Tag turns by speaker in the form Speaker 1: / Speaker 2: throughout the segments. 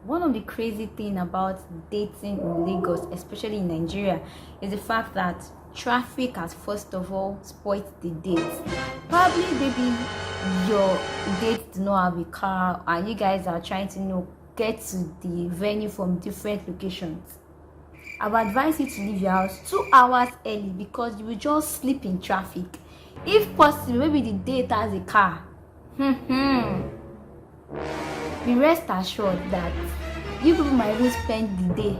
Speaker 1: one of the crazy thing about dating in Lagos, especially in Nigeria, is the fact that traffic has first of all spoiled the dates. Probably maybe your date do not have a car and you guys are trying to get to the venue from different locations. I would advise you to leave your house 2 hours early because you will just sleep in traffic. If possible, maybe the date has a car. Be rest assured that you people might even spend the day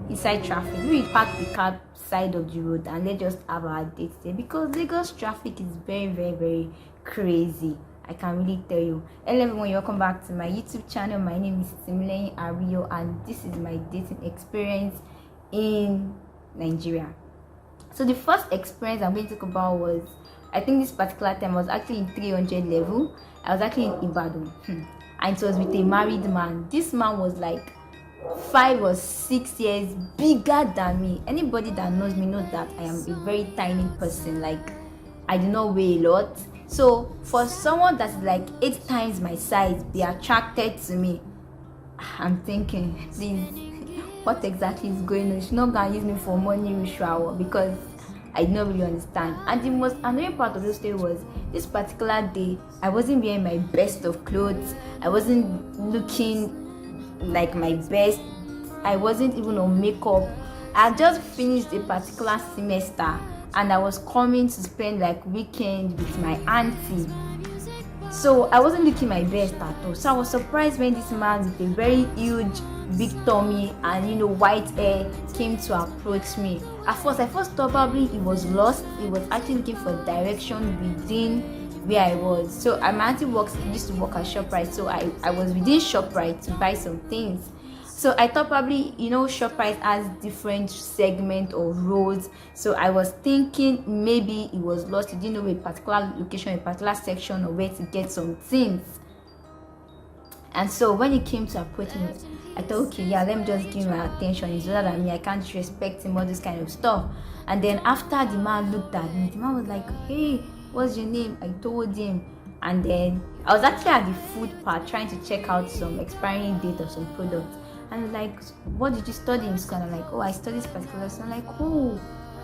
Speaker 1: inside traffic. We park the car side of the road and let's just have our date there, because Lagos traffic is very, very, very crazy. I can really tell you. Hello everyone, welcome back to my YouTube channel. My name is Timileyin Ario and this is my dating experience in Nigeria. So the first experience I'm going to talk about was, I think this particular time I was actually in 300 level. I was actually in Ibadan and it was with a married man. This man was like 5 or 6 years bigger than me. Anybody that knows me knows that I am a very tiny person. Like, I do not weigh a lot. So for someone that's like 8 times my size be attracted to me, I'm thinking, please, what exactly is going on? She's not gonna use me for money ritual, because I did not really understand. And the most annoying part of the story was, this particular day I wasn't wearing my best of clothes. I wasn't looking like my best. I wasn't even on makeup. I just finished a particular semester and I was coming to spend like weekend with my auntie. So I wasn't looking my best at all. So I was surprised when this man with a very huge big tummy and white hair came to approach me. At first I thought probably he was lost. He was actually looking for direction within where I was. So my auntie used to work at ShopRite, so I was within ShopRite to buy some things. So I thought probably ShopRite has different segments or roads. So I was thinking maybe he was lost. He didn't know a particular location, a particular section, or where to get some things. And so when he came to approach me, I thought, okay, yeah, let me just give him my attention. He's older than me. I can't respect him, all this kind of stuff. And then after the man looked at me, the man was like, hey, what's your name? I told him. And then I was actually at the food part trying to check out some expiring date of some products. And was like, what did you study in school? And I'm like, oh, I studied this particular. So I'm like, oh,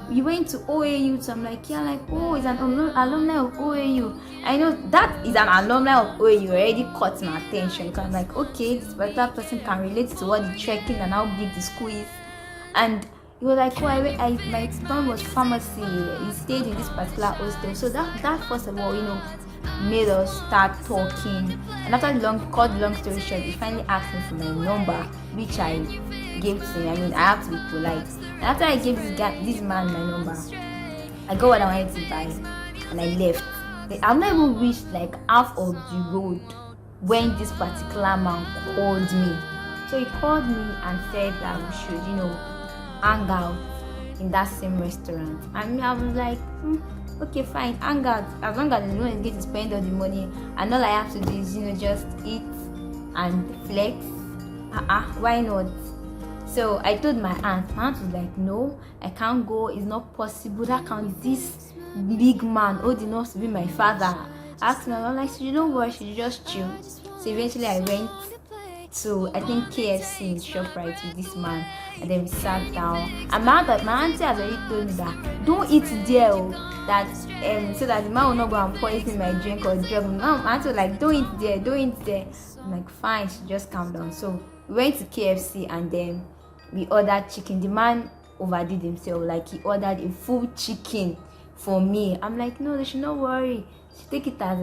Speaker 1: you went to OAU? So I'm like, yeah, like, oh, it's an alumni of OAU. I know that is an alumni of OAU already caught my attention. Because I'm like, okay, this particular person can relate to what the trekking and how big the school is. And he was like, oh, my son was pharmacy. He stayed in this particular hostel. So that first of all, made us start talking. And after cut the long story short, he finally asked me for my number, which I gave to him. I mean, I have to be polite. And after I gave this man my number, I got what I wanted to buy and I left. I've not even reached like half of the road when this particular man called me. So he called me and said that we should, hang out in that same restaurant. And I was like, okay, fine, hang out. As long as no one is going to spend all the money and all I have to do is, just eat and flex. Why not? So I told my aunt. My aunt was like, no, I can't go. It's not possible. That can't. This big man old enough to be my father. I asked my mom, like, so you don't worry, she just chill. So eventually I went to, I think, KFC in ShopRite with this man, and then we sat down. And my auntie has already told me that don't eat there, so that the man will not go and poison my drink or drug me. My auntie was like, don't eat there. I'm like, fine, she just calm down. So we went to KFC and then we ordered chicken. The man overdid himself, like he ordered a full chicken for me. I'm like, no, they should not worry. She take it as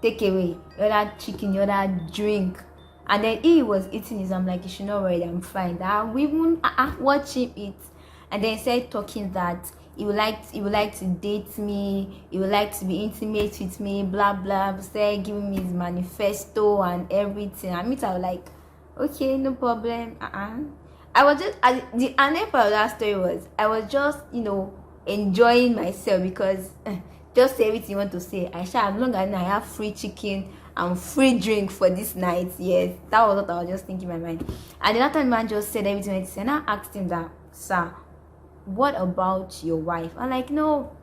Speaker 1: take away. You order chicken, you order drink. And then he was eating his. I'm like, you should not worry, I'm fine. That we won't watch him eat. And then he said talking that he would like to date me, he would like to be intimate with me, blah blah. Said giving me his manifesto and everything. I was like, okay, no problem. I was just the another part of that story was I was just enjoying myself, because just say everything you want to say. I shall, as long as I have free chicken and free drink for this night. Yes, that was what I was just thinking in my mind. And the other man just said everything I said. And I asked him that, sir, what about your wife? I'm like, no,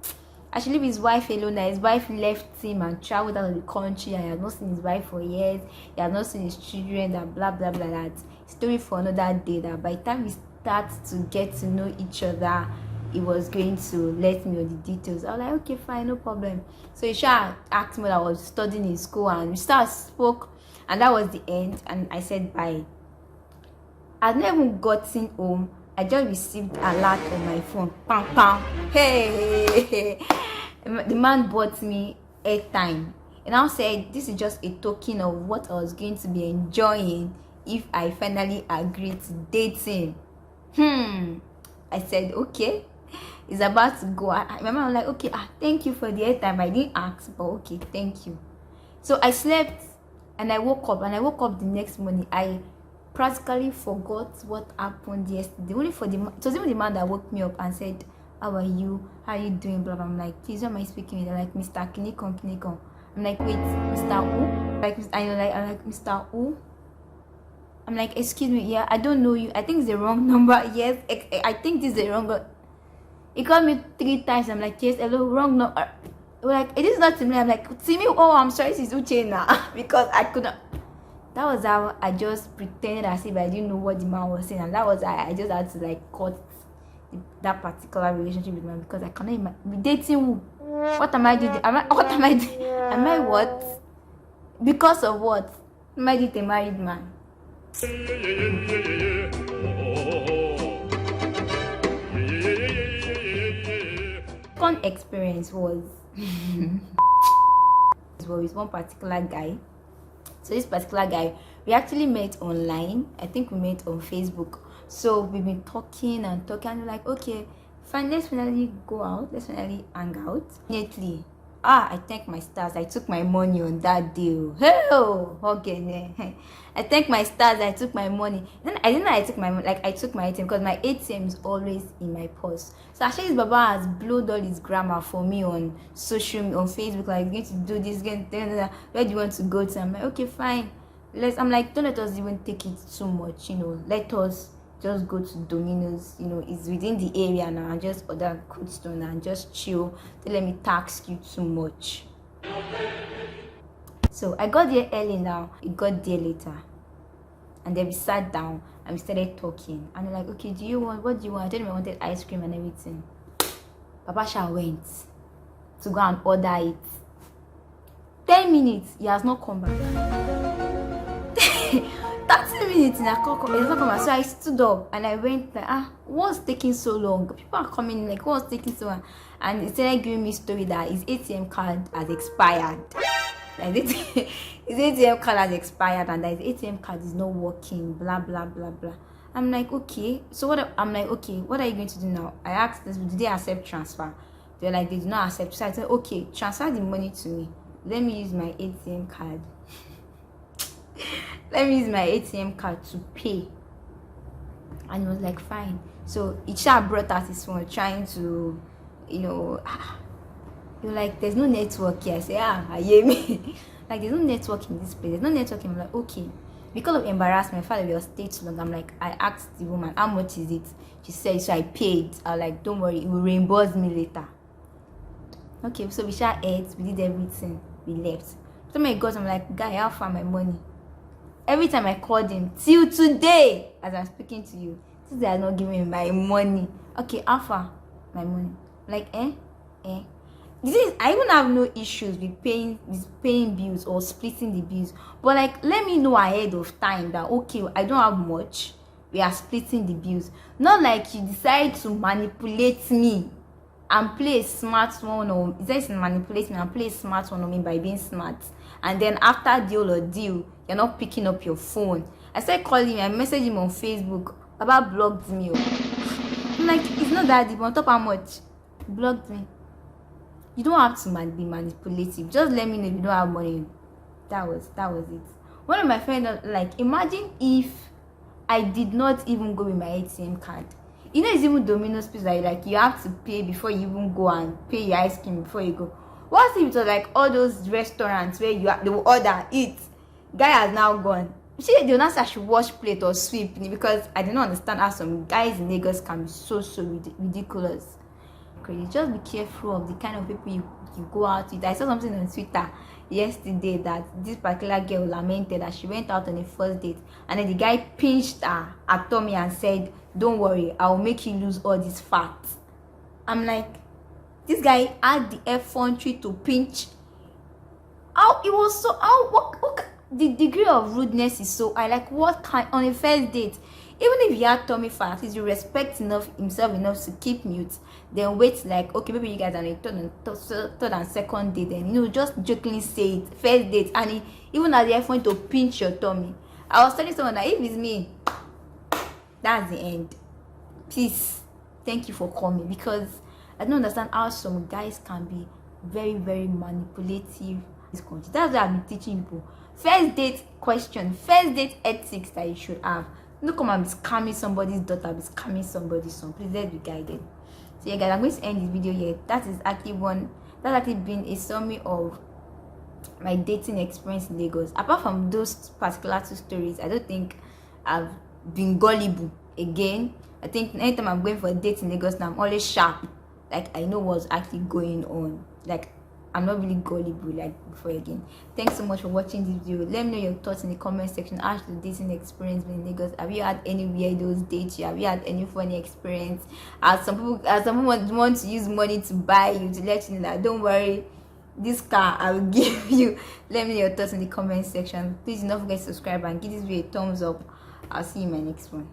Speaker 1: Actually, his wife alone, that his wife left him and traveled out of the country, and he had not seen his wife for years. He had not seen his children, that blah blah blah. That story for another day. That by the time we start to get to know each other, he was going to let me know the details. I was like, okay, fine, no problem. So he asked me what I was studying in school, and we spoke, and that was the end. And I said bye. I'd never even gotten home. I just received a alert on my phone. Pam pam. Hey, the man bought me airtime, and I said this is just a token of what I was going to be enjoying if I finally agreed to date him. I said okay. It's about to go. My mom was like, okay, thank you for the airtime. I didn't ask, but okay, thank you. So I slept, and I woke up, the next morning. I practically forgot what happened yesterday. It was even the man that woke me up and said, how are you? How are you doing? Blah, blah. I'm like, please, who am I speaking with? They're like, Mr. Kinikon. I'm like, wait, Mr. Who? I'm like, Mr. Who? I'm like, excuse me, yeah, I don't know you. I think it's the wrong number. Yes, I think this is the wrong number. He called me 3 times. I'm like, yes, hello, wrong number. We're like, it is not to me. I'm like, to me, oh, I'm sorry, it's Uche now. Because I couldn't. That was how I just pretended as if I didn't know what the man was saying, and that was I just had to like cut that particular relationship with him, because I cannot imagine dating who. What am I doing? What am I doing? Am I what? Because of what? Am I dating a married man? Fun experience was with one particular guy. So this particular guy, we actually met online. I think we met on Facebook. So we've been talking and we're like, okay, fine, let's finally go out. Let's finally hang out. Immediately, I thank my stars. I took my money on that deal. Hell, okay. I thank my stars. I took my money. Then I didn't know I took my money. Like I took my ATM, because my ATM is always in my purse. So actually, this Baba has blowed all his grammar for me on Facebook. Like, going to do this, where do you want to go to? I'm like, okay, fine. I'm like, don't let us even take it too much. Let us just go to Domino's. It's within the area now, and just order good stone and just chill. Don't let me tax you too much. So I got there early now. It got there later, and then we sat down and we started talking. And they're like, okay, what do you want? I told him I wanted ice cream and everything. Papa Sha went to go and order it. 10 minutes, he has not come back. 30 minutes in a call, he's not come back. So I stood up and I went like, what's taking so long? People are coming, like, what's taking so long? And he started giving me a story that his ATM card has expired. Like, his ATM card has expired, and that his ATM card is not working, blah blah blah blah. I'm like, okay, so what are you going to do now? I asked this, did they accept transfer? They're like, they do not accept. So I said, okay, transfer the money to me. Let me use my ATM card. Let me use my ATM card to pay. And he was like, fine. So he brought out his phone, trying to, you're like, there's no network here. I say, I hear me. Like, there's no network in this place. There's no network. I'm like, okay. Because of embarrassment, I felt like we were staying too long. I'm like, I asked the woman, how much is it? She said, so I paid. I was like, don't worry, it will reimburse me later. Okay, so we ate, we did everything, we left. So my God, I'm like, guy, how far my money? Every time I called him, till today, as I'm speaking to you, they are not giving me my money. Okay, how far my money? Like, I even have no issues with paying bills or splitting the bills, but like, let me know ahead of time that, okay, I don't have much, we are splitting the bills. Not like you decide to manipulate me and play a smart one, or is that manipulate me and play a smart one on me by being smart, and then after deal you're not picking up your phone. I started calling him, I messaged him on Facebook. Baba blocked me. I'm like, it's not that deep. On top how much? Blocked me. You don't have to be manipulative. Just let me know if you don't have money. That was it. One of my friends, like, imagine if I did not even go with my ATM card. It's even Domino's pizza, like, you have to pay before you even go and pay your ice cream before you go. What if it was like all those restaurants where they will order, eat? Guy has now gone. They will not say I should wash plate or sweep, because I do not understand how some guys in Lagos can be so ridiculous. credit. Just be careful of the kind of people you go out with. I saw something on Twitter yesterday that this particular girl lamented that she went out on a first date and then the guy pinched her tummy and said, "Don't worry, I'll make you lose all this fat." I'm like, this guy had the effrontery to pinch. How it was so, how what the degree of rudeness is so high. Like, what kind on a first date? Even if he had tummy fat, at least you respect himself enough to keep mute, then wait, like, okay, maybe you guys are on a third and second date, then, you know, just jokingly say it, first date, and he even had the effort to pinch your tummy. I was telling someone that if it's me, that's the end. Please, thank you for calling, because I don't understand how some guys can be very, very manipulative. That's what I've been teaching people. First date question, first date ethics that you should have. Don't come and be scamming somebody's daughter, be scamming somebody's son. Please, let's be guided. So yeah, guys, I'm going to end this video here. That's actually been a summary of my dating experience in Lagos. Apart from those particular 2 stories, I don't think I've been gullible again. I think anytime I'm going for a date in Lagos now, I'm always sharp. Like, I know what's actually going on. Like, I'm not really gullible like before again. Thanks so much for watching this video. Let me know your thoughts in the comment section. How's the dating experience been in Lagos? Have you had any weirdos dates? Have you had any funny experience? As some people want to use money to buy you, to let you know that don't worry, this car I will give you. Let me know your thoughts in the comment section. Please do not forget to subscribe and give this video a thumbs up. I'll see you in my next one.